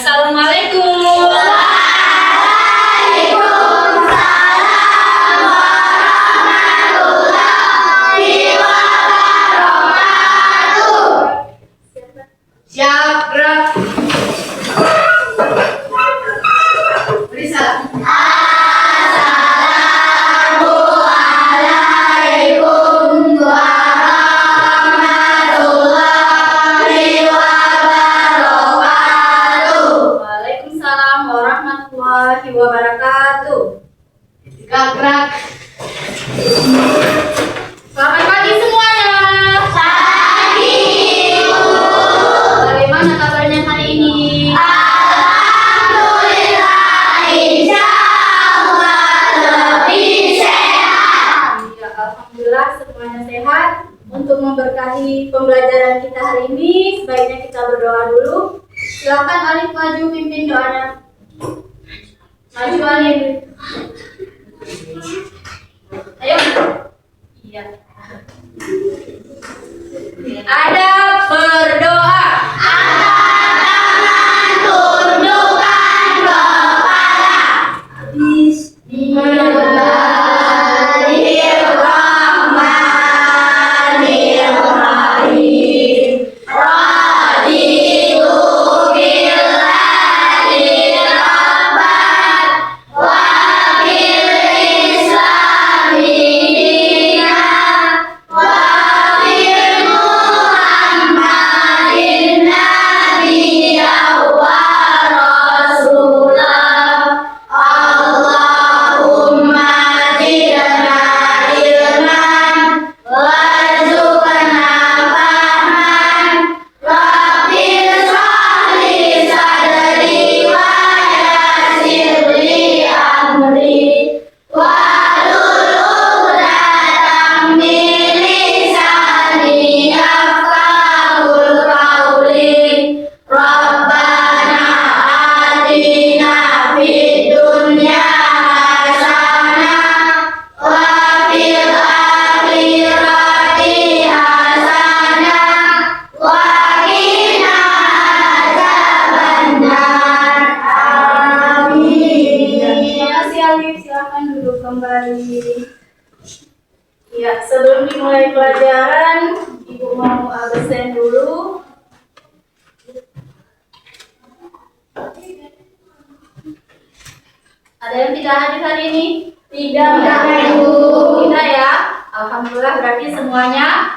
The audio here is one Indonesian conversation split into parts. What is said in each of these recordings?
Assalamualaikum. Siap, gerak. Beri salam. Assalamualaikum warahmatullahi wabarakatuh. Waalaikumsalam warahmatullahi wabarakatuh. Gerak. Selamat pagi semuanya. Bagaimana kabarnya hari ini? Alhamdulillah, insyaallah lebih sehat. Ya, alhamdulillah semuanya sehat. Untuk memberkahi pembelajaran kita hari ini, sebaiknya kita berdoa dulu. Silakan Alif maju pimpin doanya. Maju Alif. Ayo. Iya. Ada berdoa. Tundukkan kepala. Bismillahirrahmanirrahim. Raditu billahi rabban wa bil islami dinan wa bil muhammadin nabiyyan wa rasulah. Allahumma zidna ilman warzuqna fahman. Rabbil shrahli sadri wa yassir li amri wahlul 'uqdatam min lisani yafqahul qawli. Rabbana atina fid dunya hasanah wa fil akhirati hasanah wa qina adzabannar. Amin. Terima kasih Alif, silakan duduk kembali. Ya, sebelum dimulai pelajaran, Ibu mau absen dulu. Ada yang tidak hadir hari ini? Tidak, Ibu. Tidak ya. Alhamdulillah berarti semuanya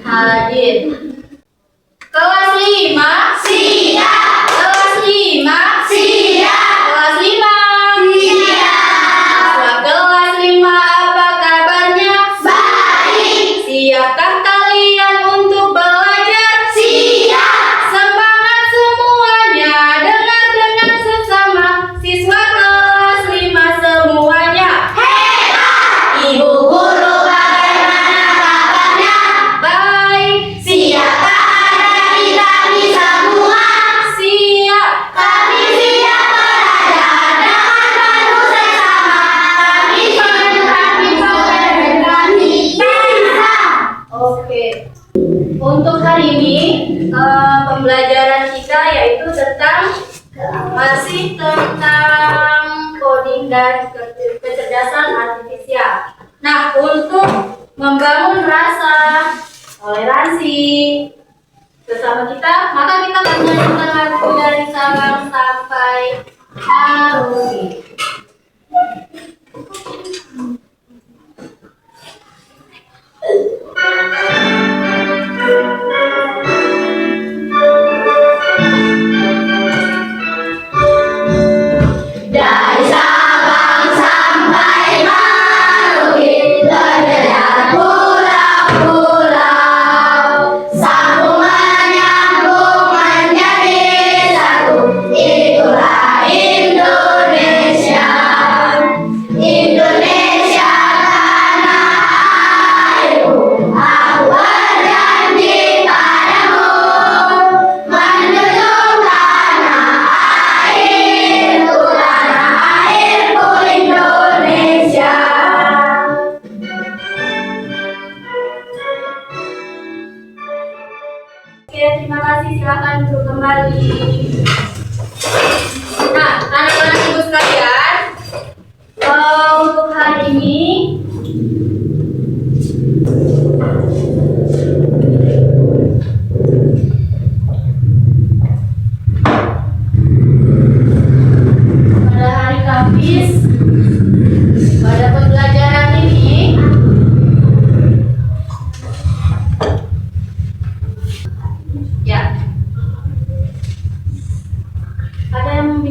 hadir. Kelas 5. Siap. Kelas 5. Siap. Kelas 5. Siap. Kelas 5, apa kabarnya? Baik. Siapkah kalian untuk belajar? Siap. Semangat semuanya, dengar sesama siswa kelas 5 semuanya. Hebat. Ibu guru bagaimana kabarnya? Baik, Siapkah hari kami semua? siap. Kami siap belajar dengan penuh sesama. Kami bisa. Oke. Untuk hari ini pembelajaran kita yaitu masih tentang coding dan kecerdasan artifisial. Nah, untuk membangun rasa toleransi bersama kita, maka kita akan menyanyikan lagu dari Sabang sampai Merauke. Dari Sabang sampai Merauke, terdengar pulau-pulau, sambung menyambung menjadi satu. Itulah Indonesia.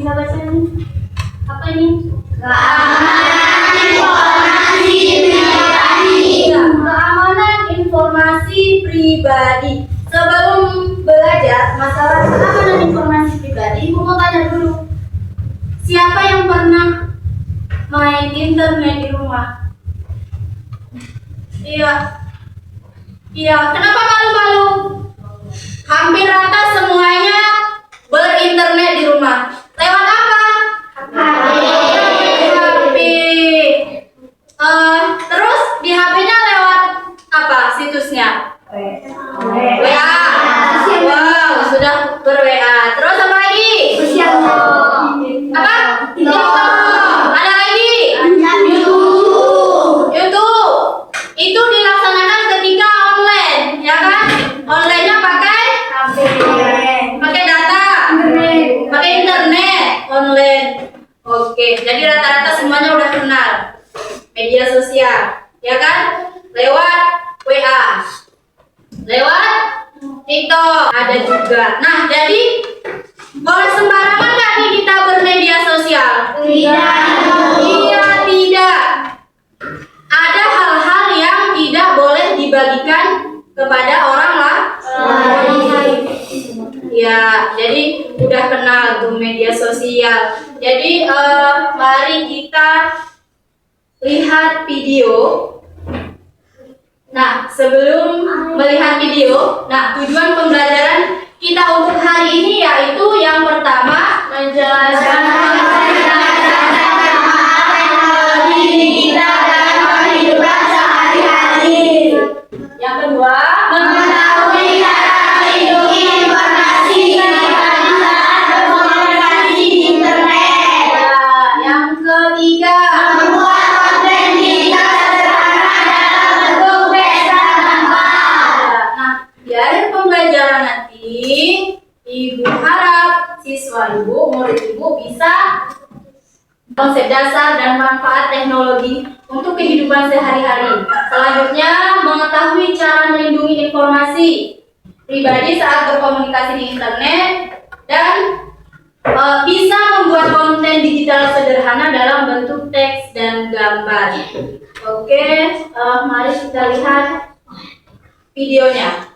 bisa baca nih? Apa ini? Keamanan informasi pribadi. Iya, keamanan informasi pribadi. Sebelum belajar masalah keamanan informasi pribadi, Ibu mau tanya dulu. Siapa yang pernah main internet di rumah? Iya. Iya, kenapa malu-malu? Hampir rata semuanya berinternet di rumah. Lewat apa? HP. Terus di HP-nya lewat apa situsnya? WA. Wow, sudah ber-WA. Terus apa lagi? Apa? TikTok. Ada lagi? YouTube. Itu dilaksanakan ketika online, ya kan? Online-nya pakai data, pakai internet, online. Oke, jadi rata-rata semuanya udah kenal media sosial, ya kan? Lewat WA, lewat TikTok ada juga. Nah, jadi boleh sembarangan nggak nih kita bermedia sosial? Tidak. Iya, tidak. Ada hal-hal yang tidak boleh dibagikan kepada orang lain. Ya, jadi udah kenal tuh media sosial. Jadi mari kita lihat video. Nah, sebelum melihat video, nah tujuan pembelajaran kita untuk hari ini yaitu yang pertama menjelaskan Teknologi kita dalam kehidupan sehari-hari. yang kedua Mengetahui cara melindungi informasi pribadi saat berkomunikasi di internet. yang ketiga Membuat konten digital sederhana dalam bentuk teks dan gambar. Nah, di akhir pembelajaran nanti, Ibu harap siswa Ibu, murid Ibu bisa konsep dasar dan manfaat teknologi untuk kehidupan sehari-hari. Selanjutnya, mengetahui cara melindungi informasi pribadi saat berkomunikasi di internet dan bisa membuat konten digital sederhana dalam bentuk teks dan gambar. Oke, mari kita lihat videonya.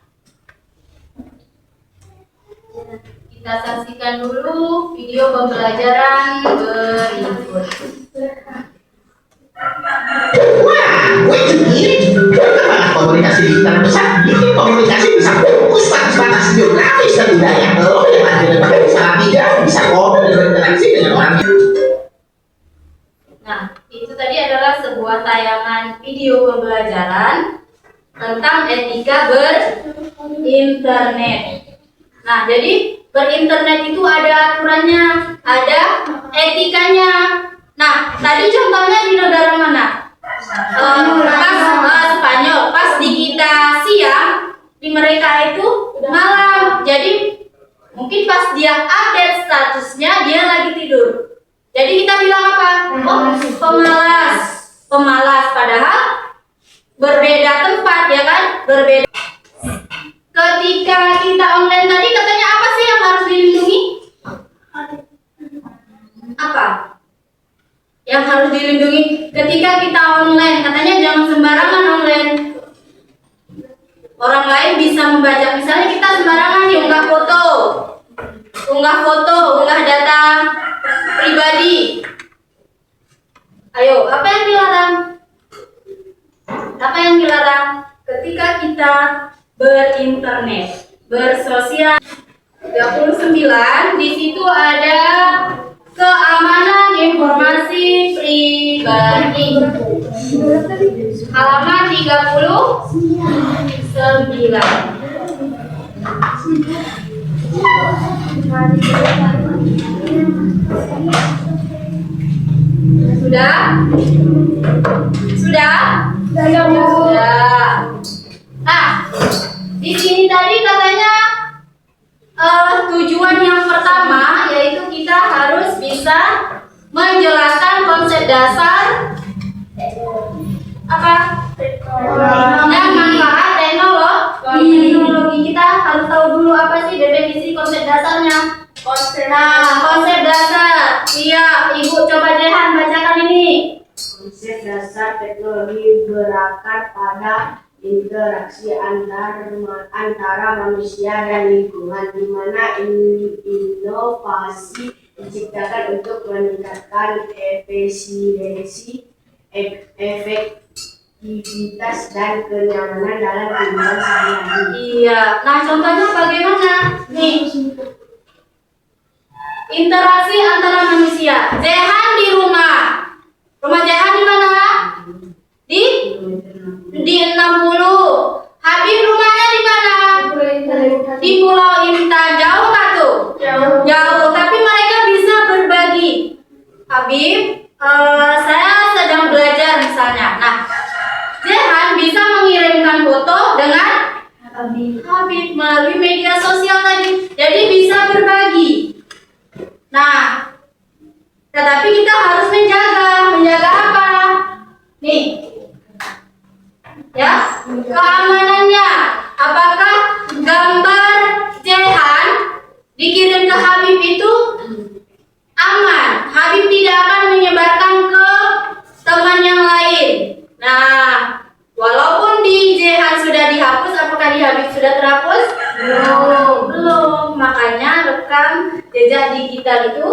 Kita saksikan dulu video pembelajaran berikut. Wah, gue juga banget komunikasi di internet bisa bikin komunikasi bisa fokus batas geografis dan budaya. Lo yang lanjut pakai bisa tiga, bisa komen dan berinteraksi dengan orang. Nah, itu tadi adalah sebuah tayangan video pembelajaran tentang etika berinternet. Nah, jadi berinternet itu ada aturannya, ada etikanya. Nah, tadi contohnya di negara mana? Spanyol. Pas di kita siang, di mereka itu malam. Jadi mungkin pas dia update statusnya dia lagi tidur. Jadi kita bilang apa? Oh, pemalas. Pemalas. Padahal berbeda tempat, ya kan? Berbeda. Ketika kita online tadi katanya apa sih yang harus dilindungi? Apa? Yang harus dilindungi ketika kita online, katanya jangan sembarangan online. Orang lain bisa membaca, misalnya kita sembarangan nih unggah foto, unggah data pribadi. Ayo, apa yang dilarang? Apa yang dilarang? Ketika kita berinternet, bersosial. 39 di situ ada keamanan informasi pribadi. Halaman 39. Sudah? Sudah? Sudah. Nah, di sini tadi katanya tujuan yang pertama yaitu kita harus bisa menjelaskan konsep dasar apa dan manfaat teknologi. Kita harus tahu dulu apa sih definisi konsep dasarnya. Konsep dasar Iya, Ibu coba Jehan bacakan ini. Konsep dasar teknologi berakar pada interaksi antara manusia dan lingkungan, di mana inovasi diciptakan untuk meningkatkan efisiensi, efektivitas, dan kenyamanan dalam kehidupan sehari-hari. Iya. Nah, contohnya bagaimana? Nih. Interaksi antara manusia. Jehan di rumah. Rumah Jehan di mana? Di 60. Habib rumahnya di mana? Di Pulau Intan. Jauh nggak tuh? Jauh. Tapi mereka bisa berbagi. Habib, saya sedang belajar misalnya. Nah, Jehan bisa mengirimkan foto dengan Habib melalui media sosial tadi. Jadi bisa berbagi. Nah, tetapi kita harus menjaga apa? Nih, ya, keamanannya. Apakah gambar Jehan dikirim ke Habib itu aman? Habib tidak akan menyebarkan ke teman yang lain. Nah, walaupun di Jehan sudah dihapus, apakah di Habib sudah terhapus? Belum. Makanya rekam jejak digital itu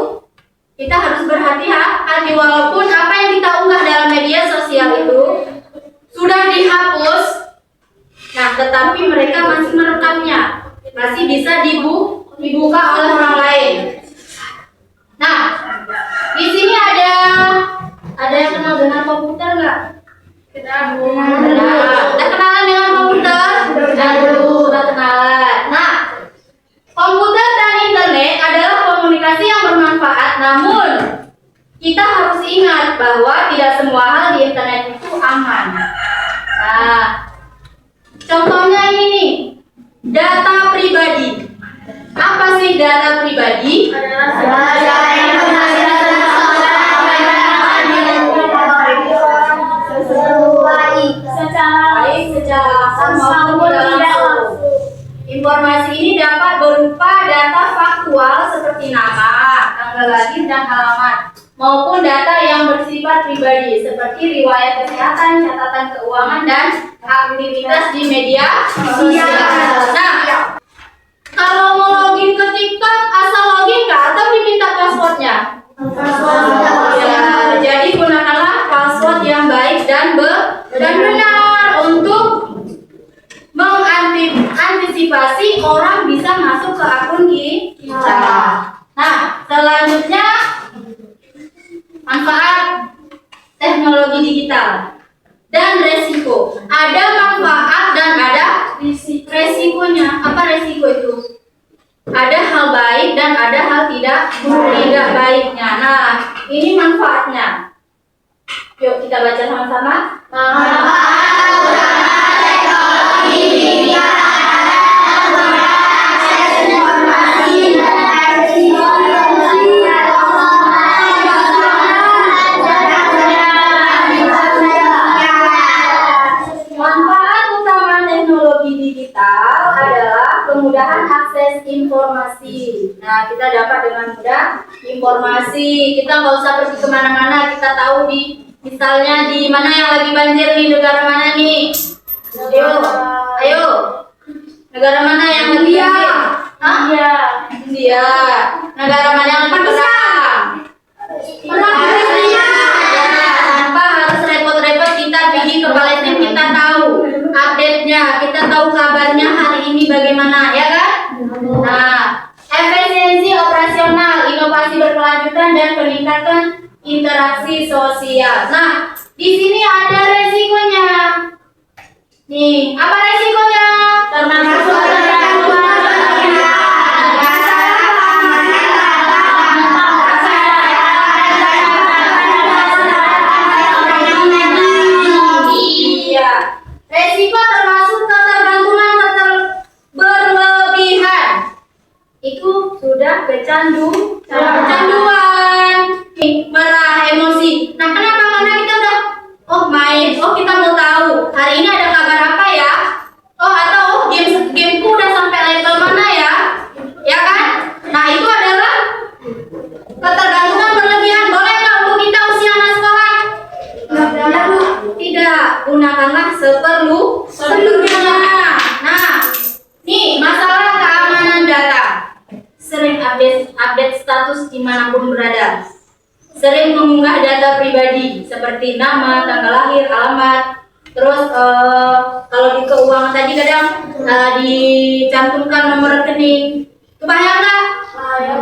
kita harus berhati-hati, walaupun apa yang kita unggah dalam media sosial itu sudah dihapus. Nah, tetapi mereka masih merekamnya, masih bisa dibuka oleh orang lain. Nah, di sini ada yang kenal dengan komputer nggak? Udah kenalan dengan komputer? Udah kenalan. Nah, komputer dan internet adalah komunikasi yang bermanfaat, namun kita harus ingat bahwa tidak semua hal di internet itu aman. Nah, contohnya ini nih, data pribadi. Apa sih data pribadi? Secara langsung maupun tidak langsung. Informasi ini dapat berupa data faktual seperti nama, tanggal lahir, dan alamat, maupun data yang bersifat pribadi seperti riwayat kesehatan, catatan keuangan, dan aktivitas di media sosial. Nah, kalau mau login ke TikTok, asal login nggak atau diminta passwordnya? Ya, jadi gunakanlah password yang baik dan benar untuk mengantisipasi orang bisa masuk ke akun kita. Nah, selanjutnya manfaat teknologi digital dan resiko. Ada manfaat dan ada resikonya. Apa resiko itu? Ada hal baik dan ada hal tidak baiknya. Nah, ini manfaatnya. Yuk kita baca sama-sama. Manfaat utama teknologi digital adalah kemudahan akses informasi. Nah, kita dapat dengan mudah informasi. Kita nggak usah pergi kemana-mana. Kita tahu misalnya di mana yang lagi banjir nih, negara mana nih? Ayo. Negara mana yang lagi banjir? India. Negara mana yang lagi perang? Tanpa harus repot-repot kita pergi ke Palestina, kita tahu update-nya, kita tahu kabarnya hari ini bagaimana, ya kan? Nah, efisiensi operasional, inovasi berkelanjutan, dan peningkatan interaksi sosial. Nah, di sini ada resikonya. Nih, apa resikonya? Termasuk resiko termasuk ketergantungan berlebihan. Itu sudah kecanduan, marah, emosi. Nah, kenapa? Karena kita udah main. Kita mau tahu hari ini ada kabar apa ya? Atau gameku udah sampai level mana ya? Ya kan? Nah, itu adalah ketergantungan berlebihan. seperlunya. Nah, nih masalah keamanan data. Sering update status dimanapun berada. Sering mengunggah data pribadi seperti nama, tanggal lahir, alamat. Terus kalau di keuangan tadi kadang dicantumkan nomor rekening. Itu bahaya nggak? Bahaya.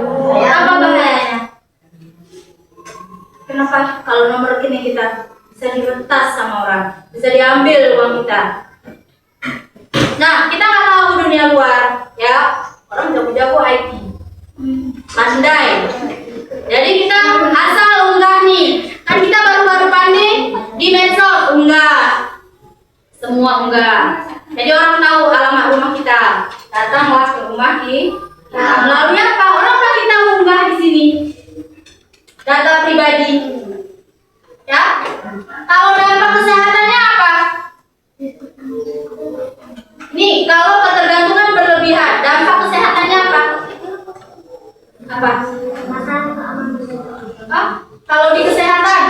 Apa bahayanya? Kenapa kalau nomor rekening kita bisa diretas sama orang, bisa diambil uang kita? Nah, kita nggak tahu dunia luar, ya. Orang jago-jago IT, pandai. Jadi kita asal unggah nih, kan kita baru-baru pandai di medsos, unggah, semua unggah. Jadi orang tahu alamat rumah kita, datanglah ke rumah kita. Melalui apa? Orang kan kita unggah di sini data pribadi, ya. Kalau dampak kesehatannya apa? Nih, kalau ketergantungan berlebihan, dampak kesehatannya apa? Apa? Kalau di kesehatan,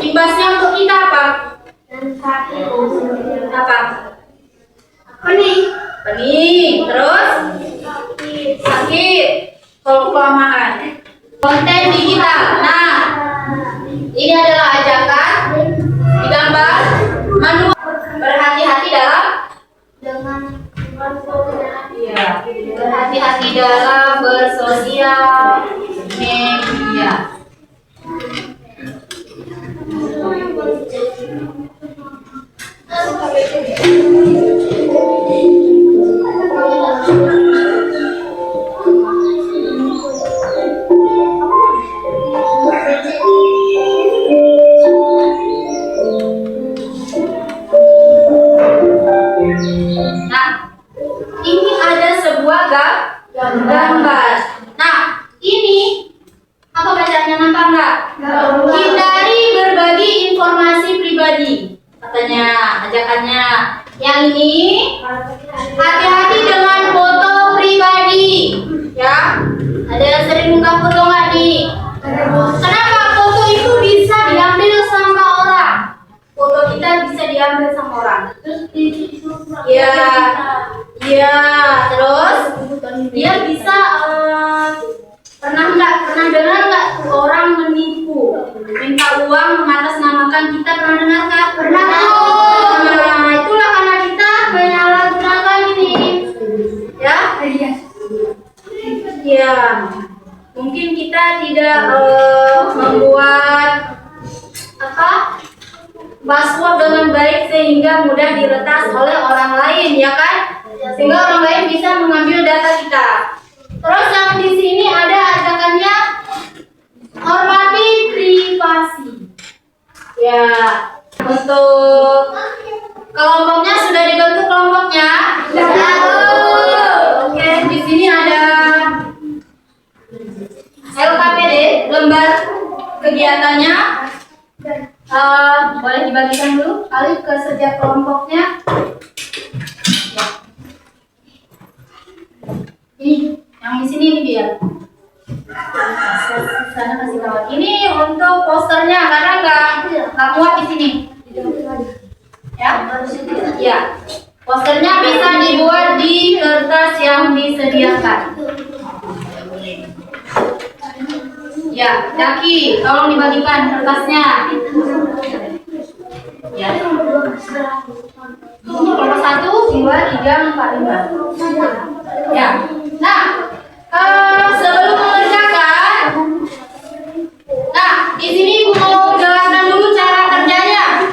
imbasnya untuk kita apa? Apa? Pening, terus sakit, kalau kelamaan. Konten digital. Nah, ini adalah ajakan digambar manual. Berhati-hati dalam berhati-hati dalam bersosial media. Nah, ini ada sebuah gambar. Nah, ini apa bacanya, nampak nggak? Hindari berbagi informasi pribadi, katanya ajakannya. Yang ini hati-hati dengan foto pribadi, ya. Ada yang sering buka foto nggak nih? Kenapa foto itu bisa diambil sama orang? Foto kita bisa diambil sama orang. Ya, terus dia bisa pernah dengar nggak orang menipu, minta uang mengatasnamakan kita, pernah dengar nggak? Pernah. Nah, itulah karena kita menyalahgunakan ini, ya. Ya, mungkin kita tidak membuat password dengan baik sehingga mudah diretas oleh orang lain, ya kan? Sehingga orang lain bisa mengambil data kita. Terus yang di sini ada ajakannya hormati privasi. Ya, untuk kelompoknya sudah dibentuk kelompoknya. Oke, di sini ada LKPD, lembar kegiatannya. Boleh dibagikan dulu kali ke setiap kelompoknya. Ya. Ini yang di sini nih biar. Sana kasih tahu. Ini untuk posternya karena nggak muat di sini. Ya. Ya. Posternya bisa dibuat di kertas yang disediakan. Ya, Jaki, tolong dibagikan kertasnya. Ya. Nomor 1, 2, 3, 4, 5. Ya. Nah, sebelum mengerjakan, di sini Ibu mau jelaskan dulu cara kerjanya.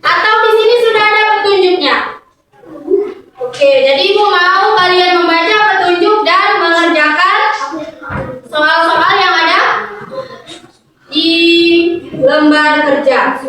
Atau di sini sudah ada petunjuknya. Oke, jadi Ibu mau kalian membaca petunjuk dan mengerjakan soal-soal yang ada di lembar kerja.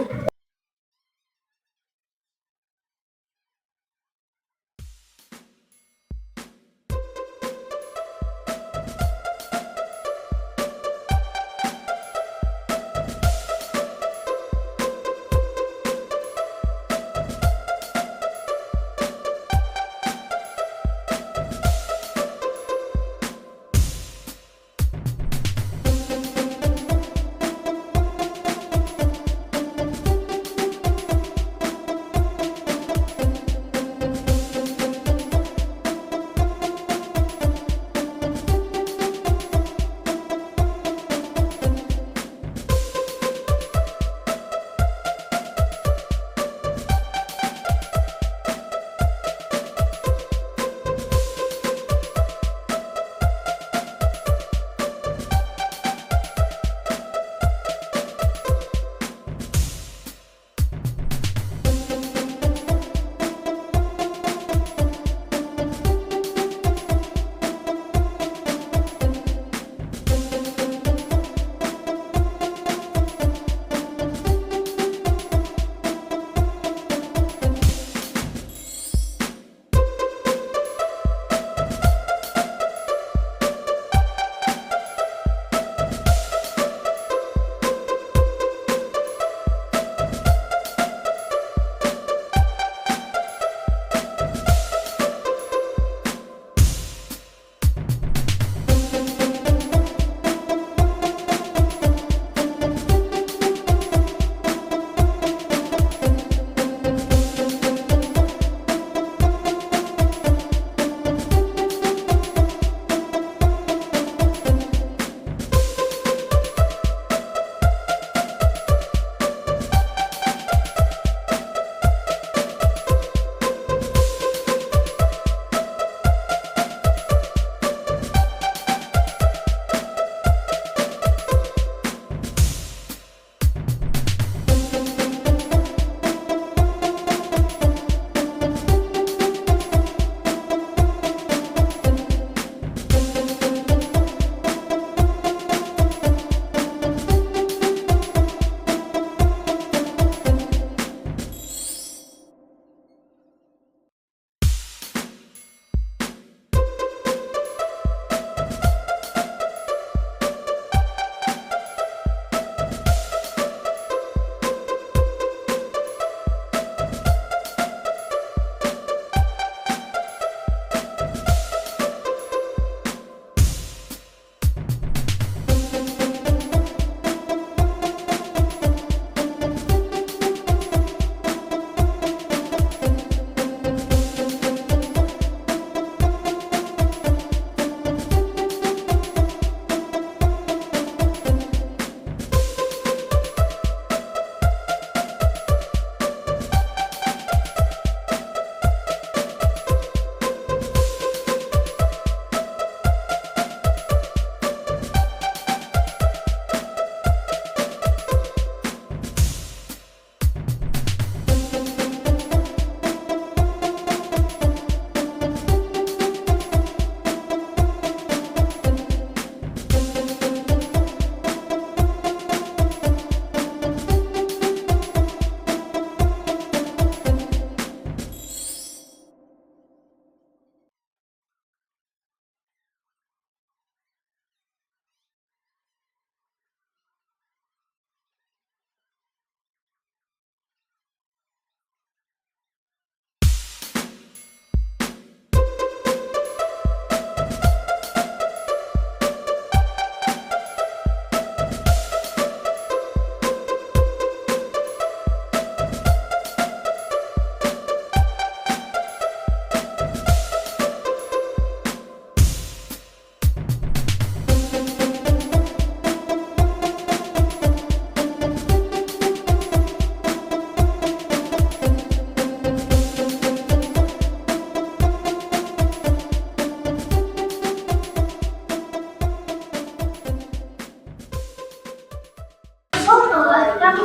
Nah,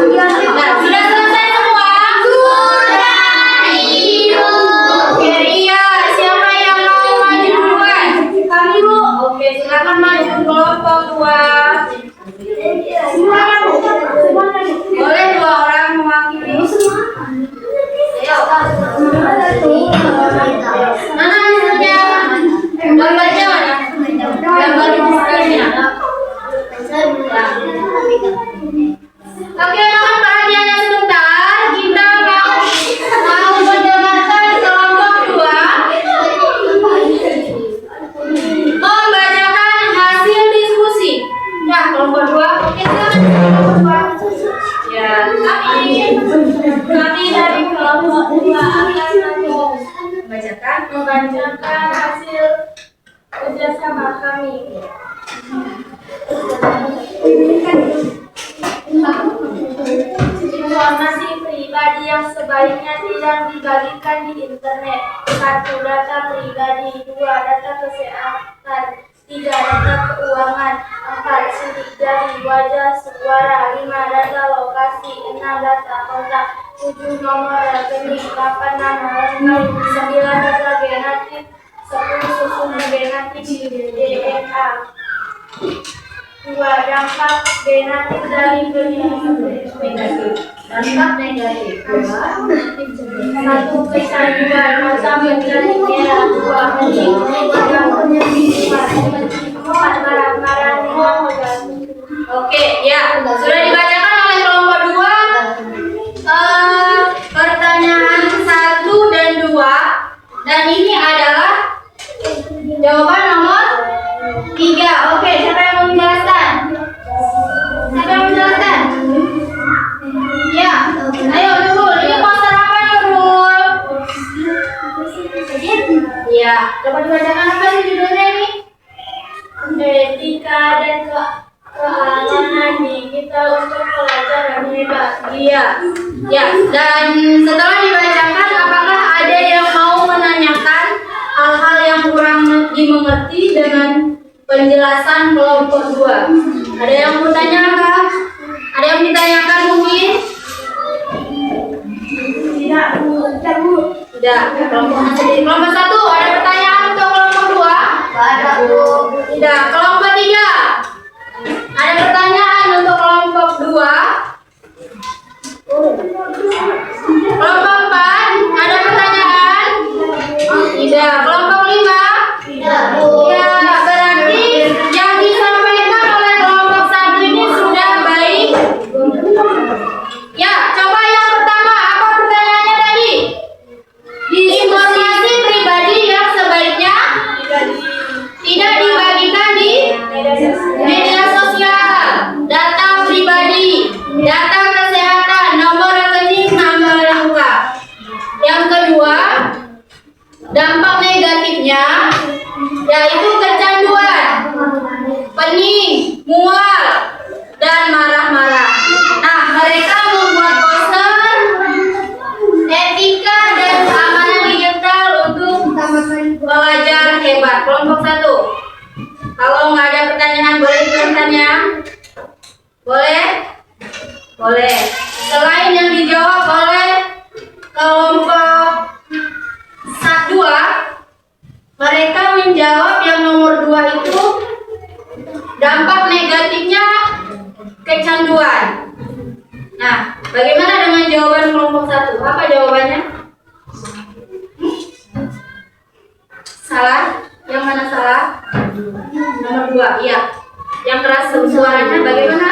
sudah selesai semua? Sudah, Ibu. Oke, iya. Siapa yang mau maju duluan? Kami, Bu. Oke, silakan maju kelompok 2. Boleh 2 orang mewakili. Ayo. Mana hasilnya? Gambarnya mana? Gambar di screen-nya. Oke, mohon perhatiannya sebentar. Kita mau mendengarkan kelompok 2 membacakan hasil diskusi. Ya, kelompok 2. Oke, silakan kelompok 2. Ya, kami dari kelompok 2 akan membacakan hasil kerjasama kami. Informasi pribadi yang sebaiknya tidak dibagikan di internet. 1. Data pribadi. 2. Data kesehatan. 3. Data keuangan. 4. Sidik jari, wajah, suara. 5. Data lokasi. 6. Data kontak. 7. Nomor rekening. 8. Nama lengkap. 9. Data genetik. 10. Susun genetik DNA. 2. Dampak genetik dari negatif. Dampak negatif. 1. Kecanduan macam genetik merah. 2. Hening. 3. 4. Marah-marah. 5. Oke, ya. Sudah dibacakan oleh kelompok 2 pertanyaan 1 dan 2. Dan ini adalah jawaban nomor 3. Oke, siapa yang mau menjelaskan? Siapa yang menjelaskan? Ya, ayo Nurul. Ini poster apa Nurul? Ya, coba dibacakan apa sih judulnya ini? Etika dan keamanan digital untuk pelajaran hebat. Iya. Ya, dan setelah dibacakan, apakah ada yang mau menanyakan hal-hal yang kurang dimengerti dengan penjelasan kelompok 2? Ada yang mau tanya apa? Ada yang ditanyakan mungkin? Tidak, Bu. Tidak. Kelompok 1 ada pertanyaan untuk kelompok 2? Ada, Bu. Tidak. Kelompok 3 ada pertanyaan untuk kelompok 2? Kelompok 4 ada pertanyaan? Tidak. Kelompok 5? Tidak, Bu. Ya, berarti yang disampaikan oleh kelompok 1 ini sudah baik. Ya, coba yang pertama, apa pertanyaannya tadi? Informasi pribadi yang sebaiknya tidak dibagikan di media sosial. Data pribadi, data kesehatan, nomor rekening, nama lengkap. Yang kedua, dampak negatifnya yaitu kecanduan, pening, mual, dan marah-marah. Nah, mereka membuat poster etika dan keamanan digital untuk pelajar hebat. Kelompok 1. Kalau nggak ada pertanyaan, boleh bertanya? Boleh? Boleh. Selain yang dijawab oleh kelompok 2, mereka menjawab yang nomor 2 itu dampak negatifnya kecanduan. Nah, bagaimana dengan jawaban kelompok 1? Apa jawabannya? Salah? Yang mana salah? Nomor 2, iya. Yang keras suaranya bagaimana?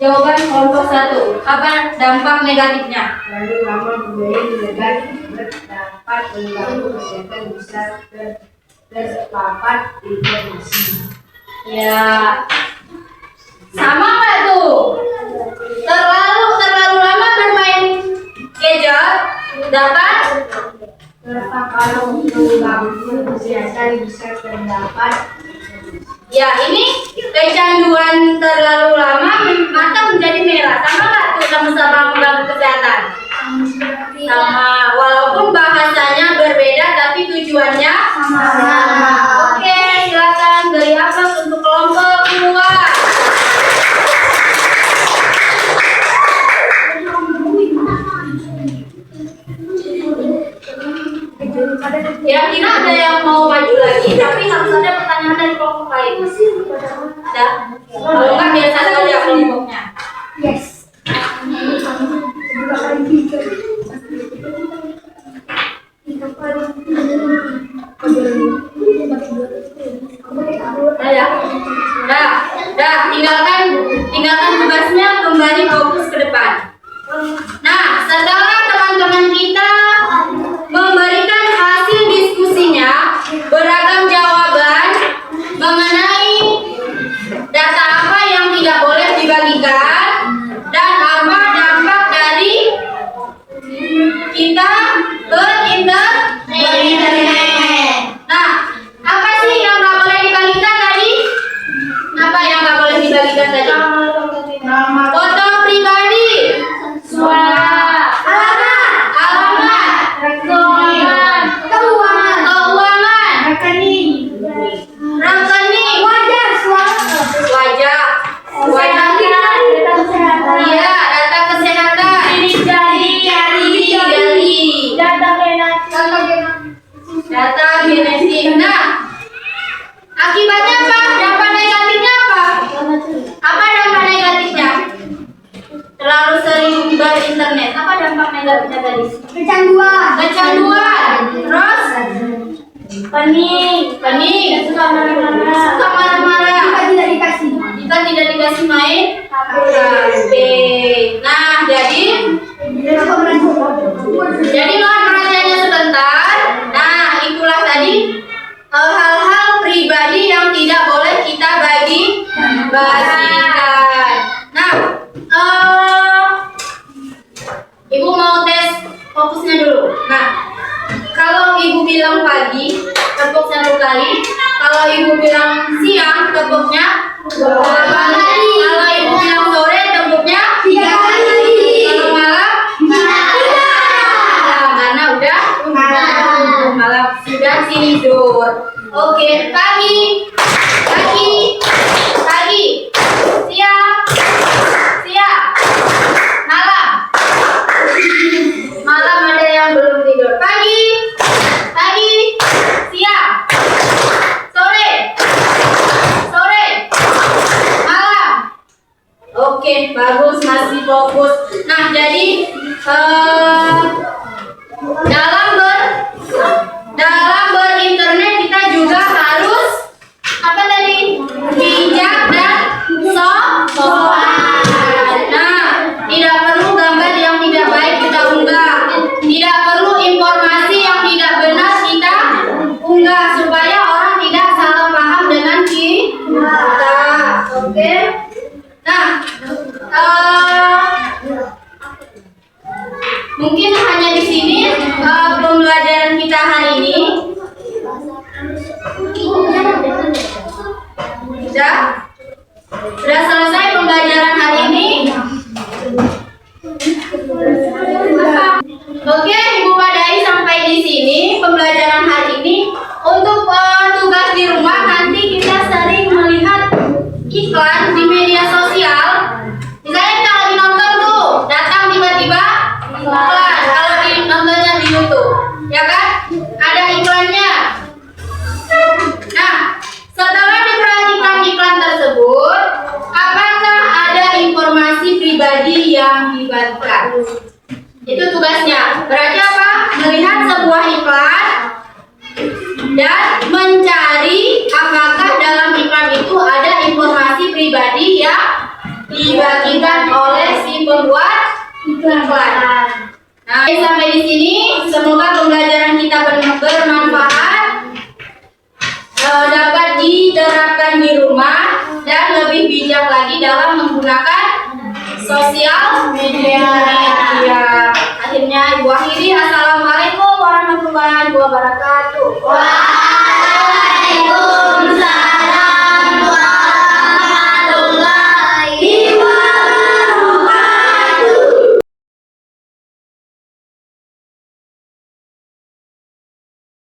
Jawaban kelompok 1. Apa dampak negatifnya? Lalu lama budaya negatif dapat mengganggu kesehatan bisa terpapar informasi. Ya. Sama nggak tuh? Terlalu lama bermain gadget dapat Kalau mengganggu kesehatan bisa terdapat. Ya, ini kecanduan terlalu lama mata menjadi merah. Sama nggak tuh sama-sama mengganggu kesehatan? Sama, walaupun bahasanya berbeda tapi tujuannya Sama. Oke, silakan beri aplaus untuk kelompok 2. ada yang mau maju lagi, tapi harus ada pertanyaan dari kelompok lain. Ada? Kalau enggak biar satu aja kelompoknya. Yes. Ya. Dah, tinggalkan tugasnya, kembali fokus ke depan. Nah, setelah teman-teman kita memberikan hasil diskusinya, beragam jawaban mengenai data apa yang tidak boleh dibagikan dan apa dampak dari kita berinternet. Nah, apa sih yang nggak boleh dibagikan tadi? Apa yang nggak boleh dibagikan tadi? Foto pribadi, alamat, keuangan, rekening, wajah, iya, data kesehatan, sidik jari, data genetik. Nah, akibatnya apa? Dampak negatifnya apa? Apa dampak negatifnya? Terlalu sering berinternet. Apa dampak negatifnya tadi? Kecanduan. Terus pening, suka marah-marah. Jika tidak dikasih main HP. Nah, jadi mohon perhatiannya sebentar. Nah, itulah tadi hal-hal pribadi yang tidak boleh kita bagikan. Nah, Ibu mau tes fokusnya dulu. Nah, kalau Ibu bilang pagi, tepuk 1 kali. Kalau Ibu bilang siang, tepuknya 2 kali. Kalau Ibu bilang sore, tepuknya 3 kali. Kalau malam, karena udah malam sudah tidur. Oke, pagi, siang, malam ada yang belum tidur. Pagi, siang, sore, malam. Oke, bagus, masih fokus. Nah, jadi dalam berinternet kita juga harus apa tadi? Bijak dan sopan. Nah, tidak perlu gambar yang tidak baik kita unggah. Tidak perlu informasi yang tidak benar kita unggah supaya orang tidak salah paham dengan kita. Oke? Nah, mungkin hanya di sini pembelajaran kita hari ini. Sudah selesai pembelajaran hari ini. Oke, Ibu Padai sampai di sini pembelajaran hari ini. Untuk tugas di rumah nanti kita sering melihat iklan di media sosial. Misalnya kita lagi nonton tuh, datang tiba-tiba iklan. Kalau nontonnya di YouTube, ya kan? Ada iklannya. Nah, setelah diperhatikan iklan tersebut, apakah ada informasi pribadi yang dibagikan? Itu tugasnya. Berarti apa? Melihat sebuah iklan dan mencari apakah dalam iklan itu ada informasi pribadi yang dibagikan oleh si pembuat iklan. Nah, sampai di sini semoga pembelajaran kita bermanfaat, dapat diterapkan di rumah dan lebih bijak lagi dalam menggunakan sosial media. Akhirnya Ibu akhiri. Assalamualaikum warahmatullahi wabarakatuh. Waalaikumsalam.